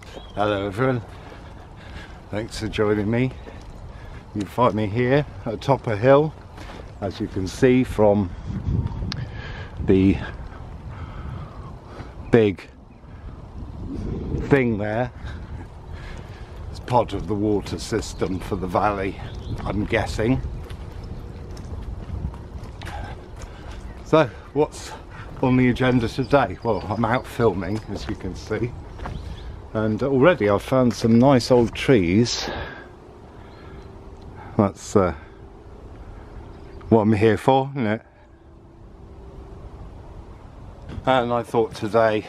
Hello everyone, thanks for joining me. You find me here atop a hill, as you can see from the big thing there. It's part of the water system for the valley, I'm guessing. So what's on the agenda today? Well, I'm out filming, as you can see, and already I've found some nice old trees. That's what I'm here for, isn't it? And I thought today,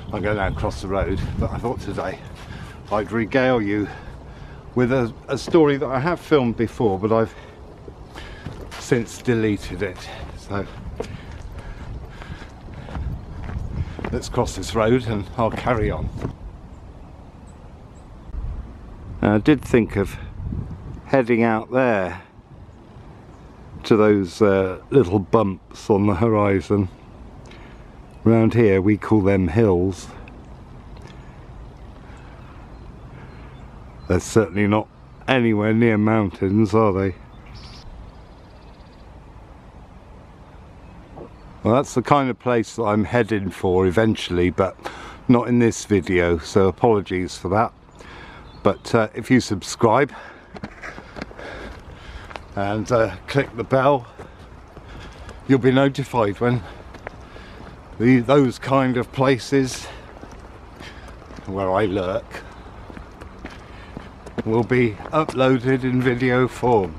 I'm going to now cross the road, but I thought today I'd regale you with a story that I have filmed before, but I've since deleted it. So let's cross this road and I'll carry on. I did think of heading out there to those little bumps on the horizon. Around here we call them hills. They're certainly not anywhere near mountains, are they? Well, that's the kind of place that I'm heading for eventually, but not in this video, so apologies for that. But if you subscribe and click the bell, you'll be notified when those kind of places where I lurk will be uploaded in video form.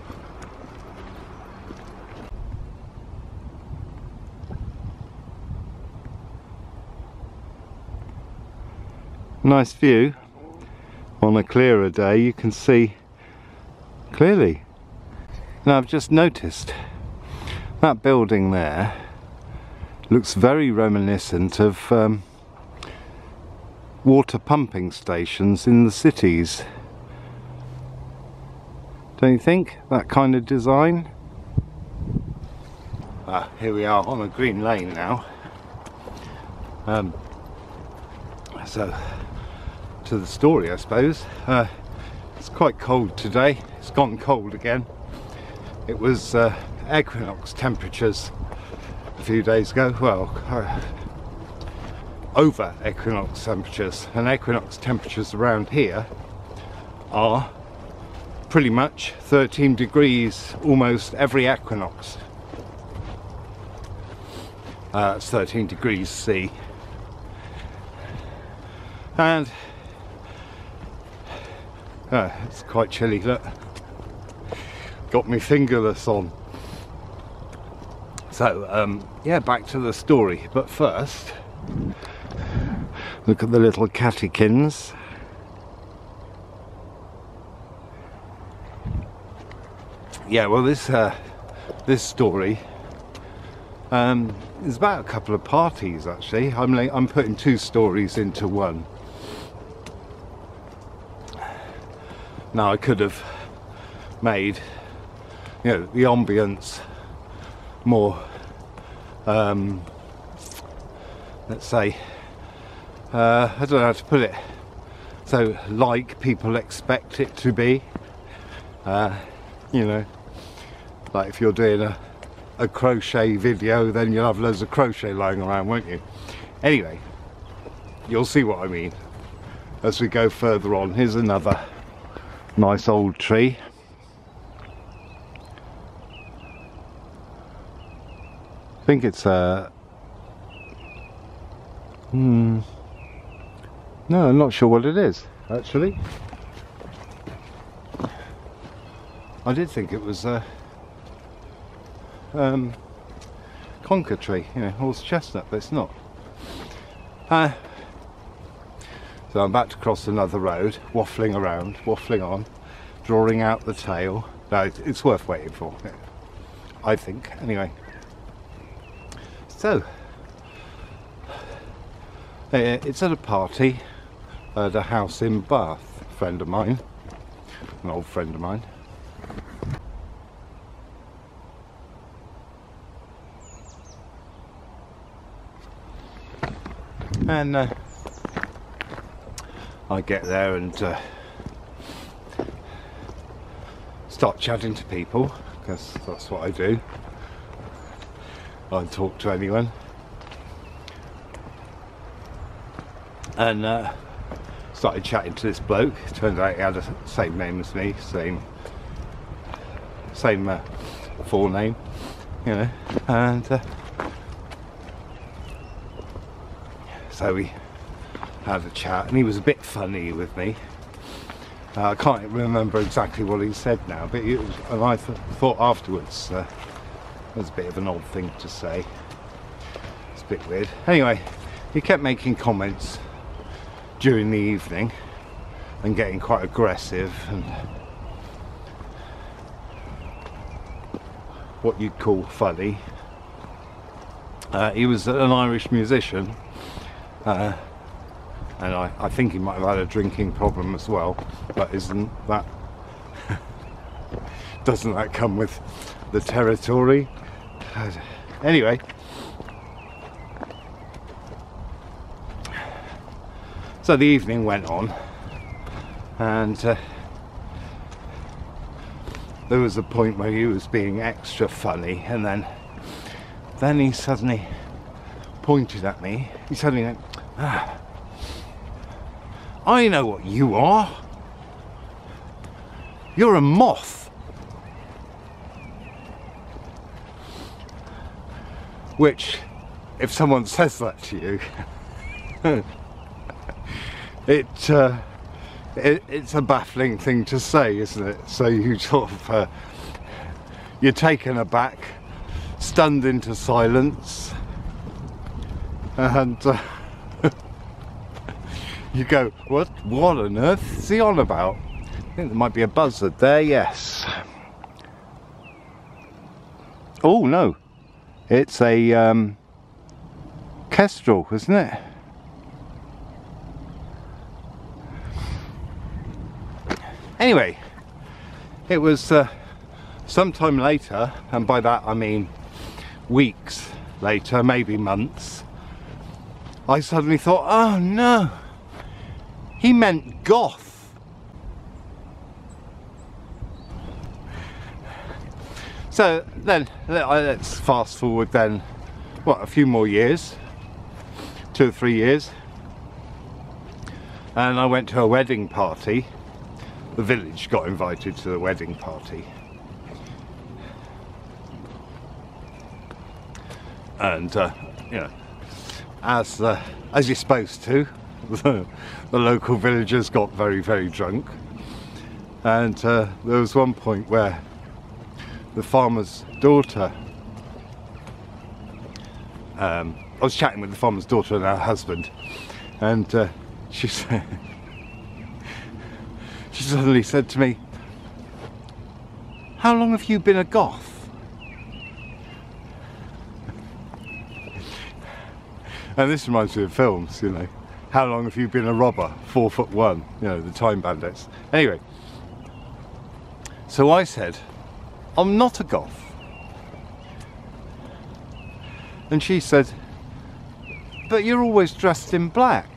Nice view. On a clearer day you can see clearly. Now I've just noticed that building there looks very reminiscent of water pumping stations in the cities. Don't you think? That kind of design? Here we are on a green lane now. So to the story, I suppose. It's quite cold today. It's gone cold again. It was equinox temperatures a few days ago. Well, over equinox temperatures, and equinox temperatures around here are pretty much 13 degrees almost every equinox. It's 13 degrees C. And it's quite chilly, look. Got me fingerless on. So yeah, back to the story, but first look at the little catechins. Yeah, well, this story is about a couple of parties actually. I'm putting two stories into one. Now I could have made, you know, the ambience more, let's say, I don't know how to put it, so like people expect it to be, you know, like if you're doing a crochet video, then you'll have loads of crochet lying around, won't you? Anyway, you'll see what I mean as we go further on. Here's another nice old tree. I think it's a no, I'm not sure what it is actually. I did think it was a conker tree, you know, horse chestnut, but it's not. So I'm about to cross another road, waffling around, waffling on, drawing out the tail. No, it's worth waiting for, I think, anyway. So, it's at a party at a house in Bath, a friend of mine, an old friend of mine. And I get there and start chatting to people, because that's what I do. I talk to anyone. And started chatting to this bloke. Turned out he had the same name as me, same forename, you know. And so we had a chat, and he was a bit funny with me. I can't remember exactly what he said now, but it was, and I thought afterwards it was a bit of an odd thing to say. It's a bit weird. Anyway, he kept making comments during the evening and getting quite aggressive and what you'd call funny. He was an Irish musician, and I think he might have had a drinking problem as well, but isn't that doesn't that come with the territory? Anyway, so the evening went on, and there was a point where he was being extra funny, and then he suddenly pointed at me. He suddenly went, "Ah, I know what you are. You're a moth." Which, if someone says that to you, it's a baffling thing to say, isn't it? So you sort of you're taken aback, stunned into silence, and you go, what on earth is he on about? I think there might be a buzzard there. Yes. Oh no, it's a kestrel, isn't it? Anyway, it was sometime later, and by that I mean weeks later, maybe months, I suddenly thought, oh no, he meant goth. So then, let's fast forward then, what, a few more years, 2 or 3 years, and I went to a wedding party. The village got invited to the wedding party, and you know, as you're supposed to, the local villagers got very, very drunk, and there was one point where the farmer's daughter, I was chatting with the farmer's daughter and her husband, and she said, she suddenly said to me, "How long have you been a goth?" And this reminds me of films, you know. How long have you been a robber? 4'1", you know, the Time Bandits. Anyway, so I said, "I'm not a goth." And she said, "But you're always dressed in black."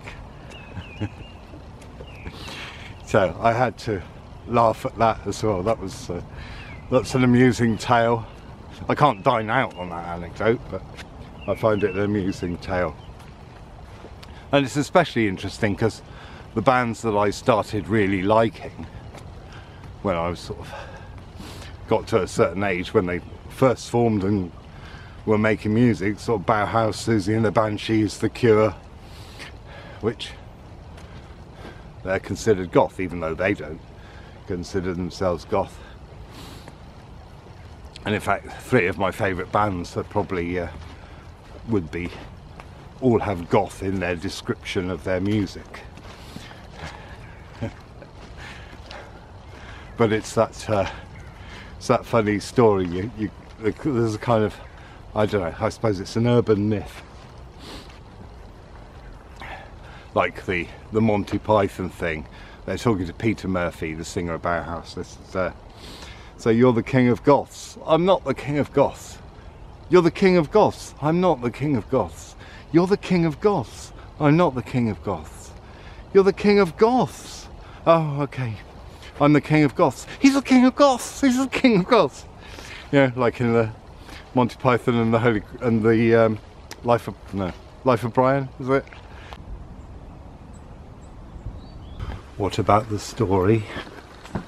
So I had to laugh at that as well. That was that's an amusing tale. I can't dine out on that anecdote, but I find it an amusing tale. And it's especially interesting because the bands that I started really liking when I was sort of got to a certain age, when they first formed and were making music, sort of Bauhaus, Susie and the Banshees, The Cure, which they're considered goth, even though they don't consider themselves goth. And in fact, 3 of my favourite bands are probably would be all have goth in their description of their music. But it's that funny story. There's a kind of, I don't know, I suppose it's an urban myth, like the Monty Python thing. They're talking to Peter Murphy, the singer of Bauhaus. This is, so you're the king of goths. I'm not the king of goths. You're the king of goths. I'm not the king of goths. You're the king of goths. I'm not the king of goths. You're the king of Goths. Oh, okay. I'm the king of Goths. He's the king of Goths. He's the king of Goths. Yeah, like in the Monty Python and the Life of Brian, is it? What about the story?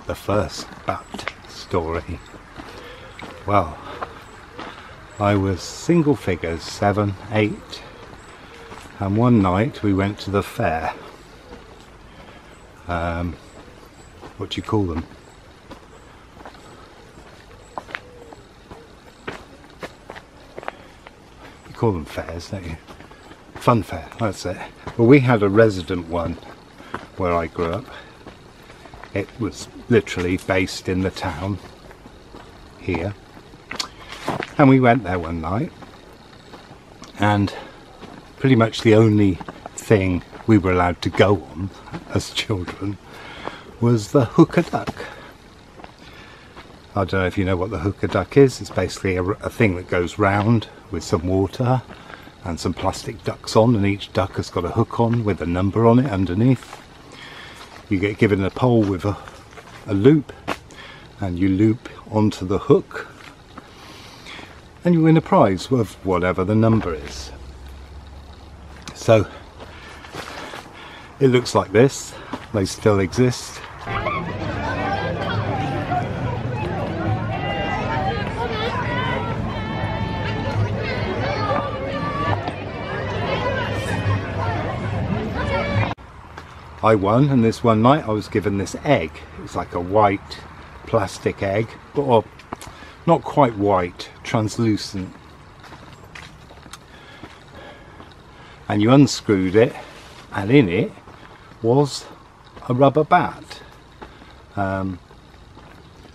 The first Bat story. Well, I was single figures, 7, 8, and one night we went to the fair. What do you call them? You call them fairs, don't you? Fun fair, that's it. Well, we had a resident one where I grew up. It was literally based in the town here. And we went there one night, and pretty much the only thing we were allowed to go on as children was the hooker duck. I don't know if you know what the hooker duck is. It's basically a thing that goes round with some water and some plastic ducks on, and each duck has got a hook on with a number on it underneath. You get given a pole with a loop, and you loop onto the hook, and you win a prize of whatever the number is. So it looks like this. They still exist. I won, and this one night I was given this egg. It's like a white plastic egg, or not quite white, translucent. And you unscrewed it, and in it was a rubber bat.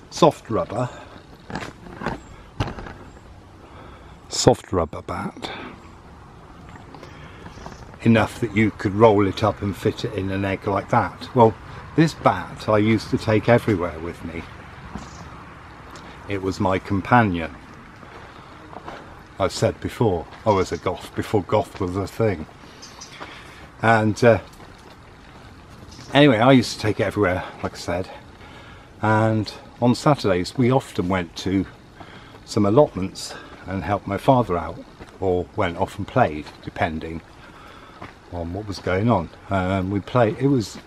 Soft rubber bat. Enough that you could roll it up and fit it in an egg like that. Well, this bat I used to take everywhere with me. It was my companion. I've said before, I was a goth before goth was a thing. And anyway, I used to take it everywhere, like I said. And on Saturdays we often went to some allotments and helped my father out, or went off and played, depending on what was going on. We played, it was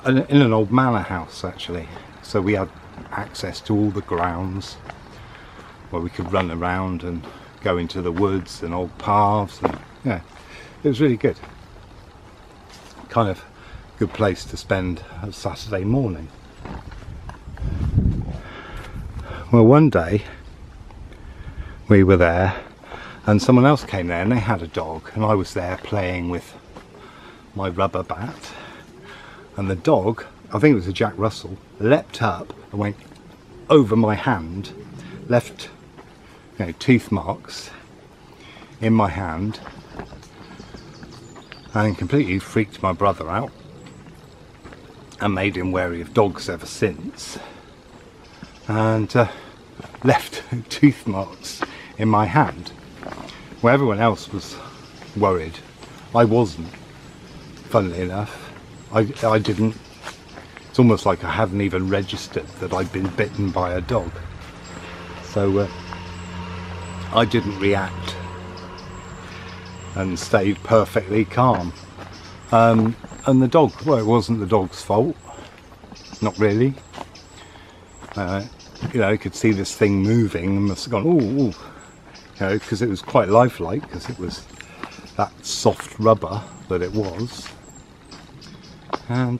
in an old manor house actually, so we had access to all the grounds where we could run around and go into the woods and old paths, and yeah, it was really good. Kind of good place to spend a Saturday morning. Well, one day we were there and someone else came there and they had a dog, and I was there playing with my rubber bat, and the dog, I think it was a Jack Russell, leapt up and went over my hand, left teeth marks in my hand, and completely freaked my brother out and made him wary of dogs ever since, and left tooth marks in my hand. Well, everyone else was worried. I wasn't, funnily enough. I didn't, it's almost like I hadn't even registered that I'd been bitten by a dog. So I didn't react and stayed perfectly calm. And the dog, well, it wasn't the dog's fault, not really. You could see this thing moving and must have gone, ooh, because it was quite lifelike, because it was that soft rubber that it was. And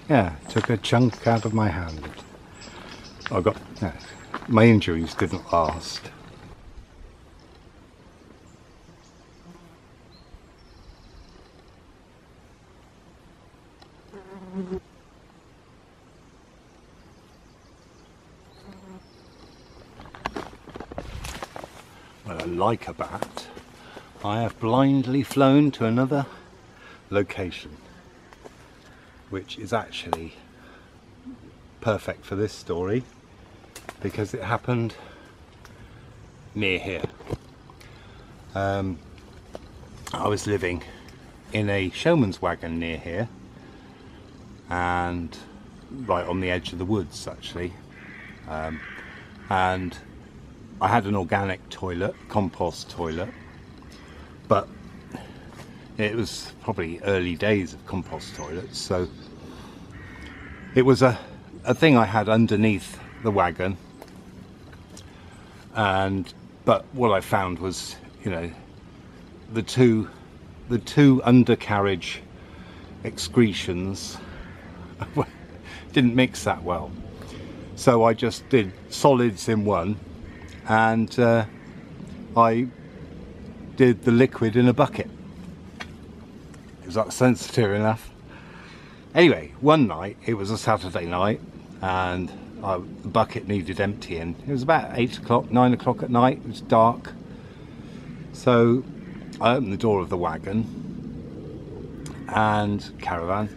yeah, took a chunk out of my hand. My injuries didn't last. Well, like a bat, I have blindly flown to another location, which is actually perfect for this story because it happened near here. I was living in a showman's wagon near here, and right on the edge of the woods actually, and I had an organic toilet, compost toilet, but it was probably early days of compost toilets, so it was a thing I had underneath the wagon. But what I found was, you know, the two undercarriage excretions didn't mix that well, so I just did solids in one, and I did the liquid in a bucket. Is that sensitive enough? Anyway, one night, it was a Saturday night, and the bucket needed emptying. It was about 8 o'clock, 9 o'clock at night. It was dark, so I opened the door of the wagon and caravan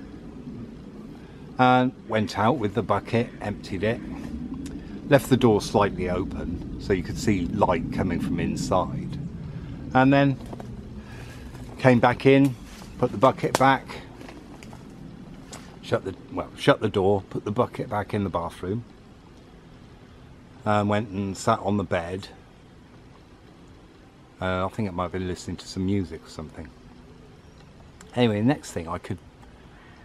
and went out with the bucket, emptied it, left the door slightly open so you could see light coming from inside, and then came back in, put the bucket back, shut the door, put the bucket back in the bathroom, and went and sat on the bed. I think it might have been listening to some music or something. Anyway, the next thing, I could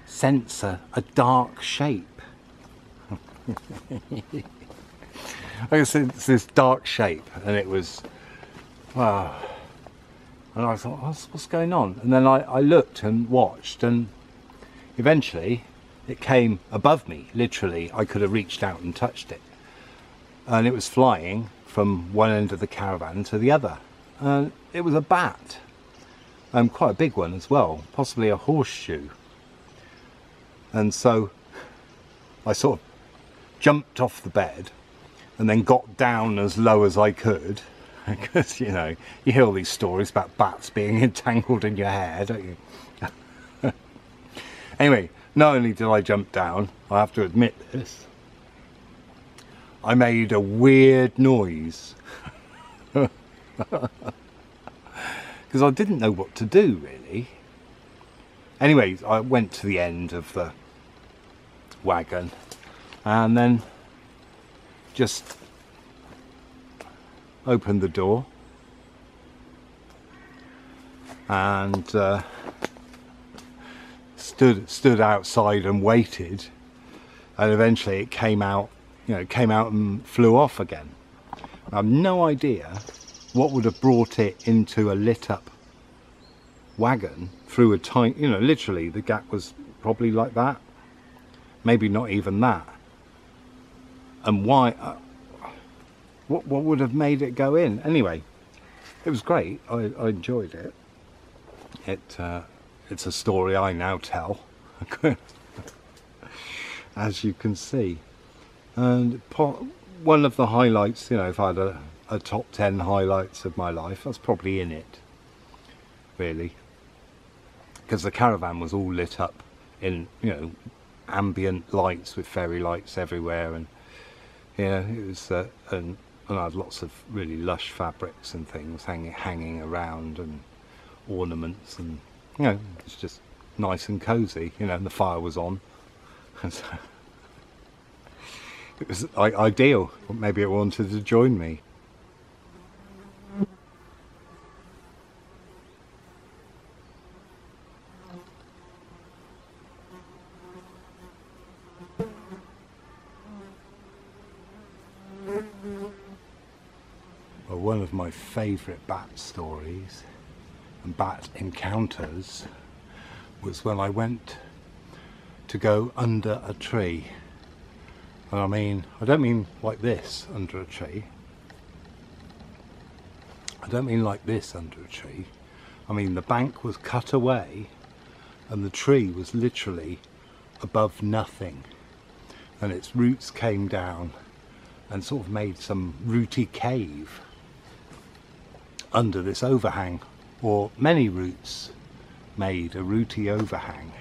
sense a dark shape. I could sense this dark shape, and it was, wow. And I thought, what's going on? And then I looked and watched, and eventually it came above me, literally. I could have reached out and touched it. And it was flying from one end of the caravan to the other. And it was a bat. Quite a big one as well, possibly a horseshoe. And so I sort of jumped off the bed and then got down as low as I could. Because, you know, you hear all these stories about bats being entangled in your hair, don't you? Anyway, not only did I jump down, I have to admit this, I made a weird noise. Because I didn't know what to do, really. Anyway, I went to the end of the wagon and then just opened the door and stood outside and waited, and eventually it came out, you know, came out and flew off again. I have no idea what would have brought it into a lit up wagon through a tiny, you know, literally the gap was probably like that, maybe not even that, and why, what would have made it go in? Anyway, it was great. I enjoyed it. It's a story I now tell, as you can see. And one of the highlights, you know, if I had a top 10 highlights of my life, that's probably in it, really. Because the caravan was all lit up in, you know, ambient lights with fairy lights everywhere, and yeah, it was, and I had lots of really lush fabrics and things hanging around, and ornaments, and you know, it's just nice and cozy, you know, and the fire was on. And so it was ideal. Maybe it wanted to join me. Well, one of my favourite bat stories and bat encounters was when I went to go under a tree. And I mean, I don't mean like this under a tree. I don't mean like this under a tree. I mean, the bank was cut away and the tree was literally above nothing, and its roots came down and sort of made some rooty cave under this overhang, or many roots made a rooty overhang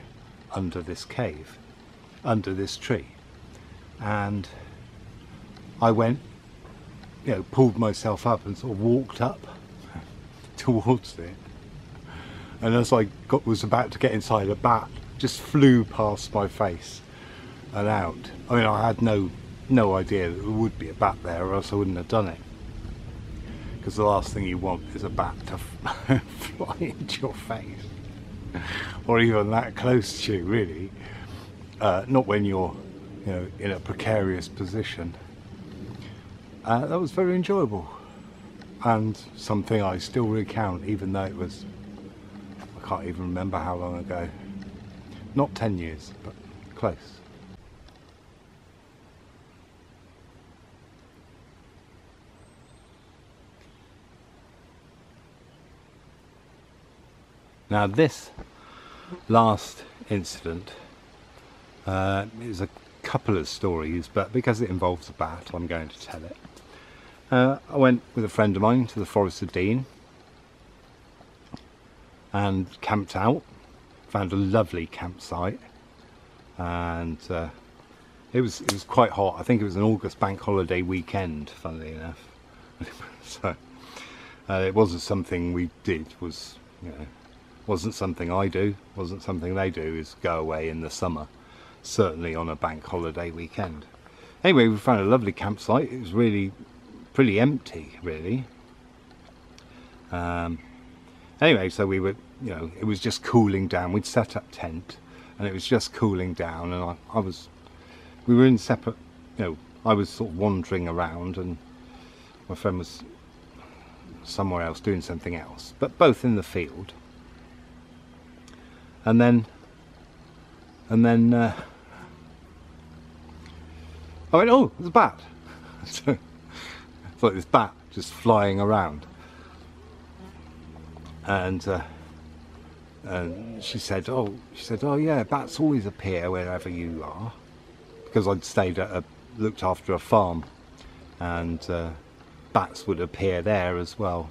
under this cave, under this tree. And I went, you know, pulled myself up and sort of walked up towards it, and as I was about to get inside, a bat just flew past my face and out. I mean, I had no idea that there would be a bat there, or else I wouldn't have done it. Because the last thing you want is a bat to fly into your face, or even that close to you, really. Not when you're, you know, in a precarious position. That was very enjoyable, and something I still recount, even though it was, I can't even remember how long ago. Not 10 years, but close. Now this last incident is a couple of stories, but because it involves a bat, I'm going to tell it. I went with a friend of mine to the Forest of Dean and camped out, found a lovely campsite, and it was quite hot. I think it was an August bank holiday weekend, funnily enough. So it wasn't something we did, wasn't something I do, wasn't something they do, is go away in the summer, certainly on a bank holiday weekend. Anyway, we found a lovely campsite. It was really pretty empty, really. Anyway, so we were, you know, it was just cooling down. We'd set up tent and it was just cooling down, and we were in separate, you know, I was sort of wandering around and my friend was somewhere else doing something else, but both in the field. And then I went, oh, there's a bat. So it's like this bat just flying around, and she said, oh yeah, bats always appear wherever you are, because I'd stayed at looked after a farm, and bats would appear there as well.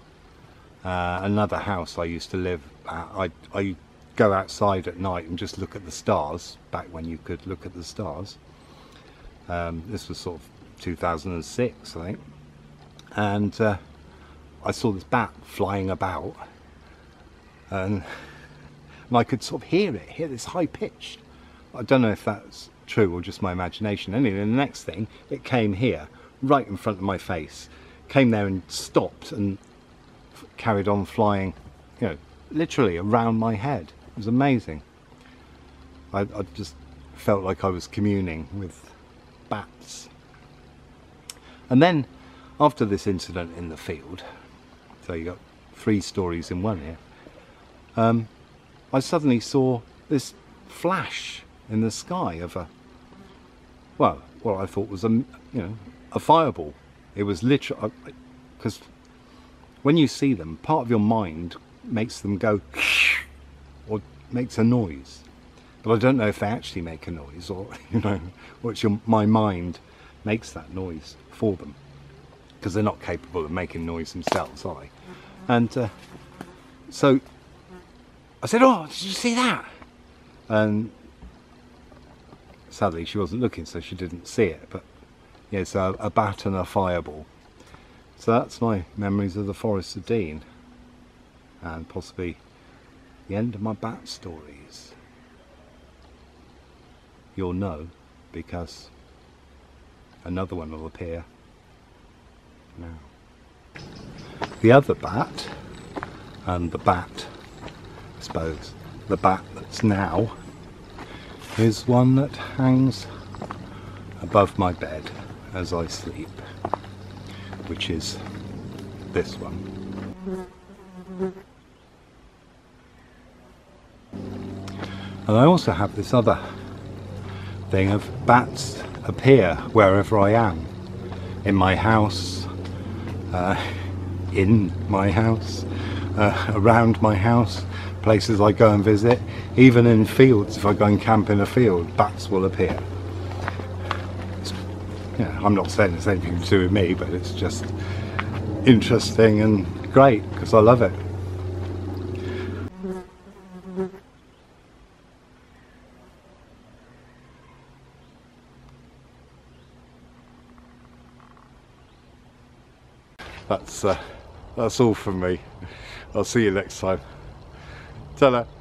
Another house I used to live at, I go outside at night and just look at the stars, back when you could look at the stars. This was sort of 2006, I think, and I saw this bat flying about, and I could sort of hear this high pitched. I don't know if that's true or just my imagination. Anyway, the next thing, it came here, right in front of my face, came there and stopped and carried on flying, you know, literally around my head. It was amazing. I just felt like I was communing with bats. And then after this incident in the field, so you got 3 stories in one here, I suddenly saw this flash in the sky of what I thought was a fireball. It was literally, because when you see them, part of your mind makes them go or makes a noise, but I don't know if they actually make a noise, or my mind makes that noise for them, because they're not capable of making noise themselves, are they? And so I said, oh, did you see that? And sadly she wasn't looking, so she didn't see it, but yes, a bat and a fireball. So that's my memories of the Forest of Dean, and possibly the end of my bat stories. You'll know, because another one will appear now. The other bat, and the bat, I suppose, the bat that's now, is one that hangs above my bed as I sleep, which is this one. And I also have this other thing of bats appear wherever I am, in my house, around my house, places I go and visit, even in fields. If I go and camp in a field, bats will appear. I'm not saying it's anything to do with me, but it's just interesting and great because I love it. That's all from me. I'll see you next time. Ta-da.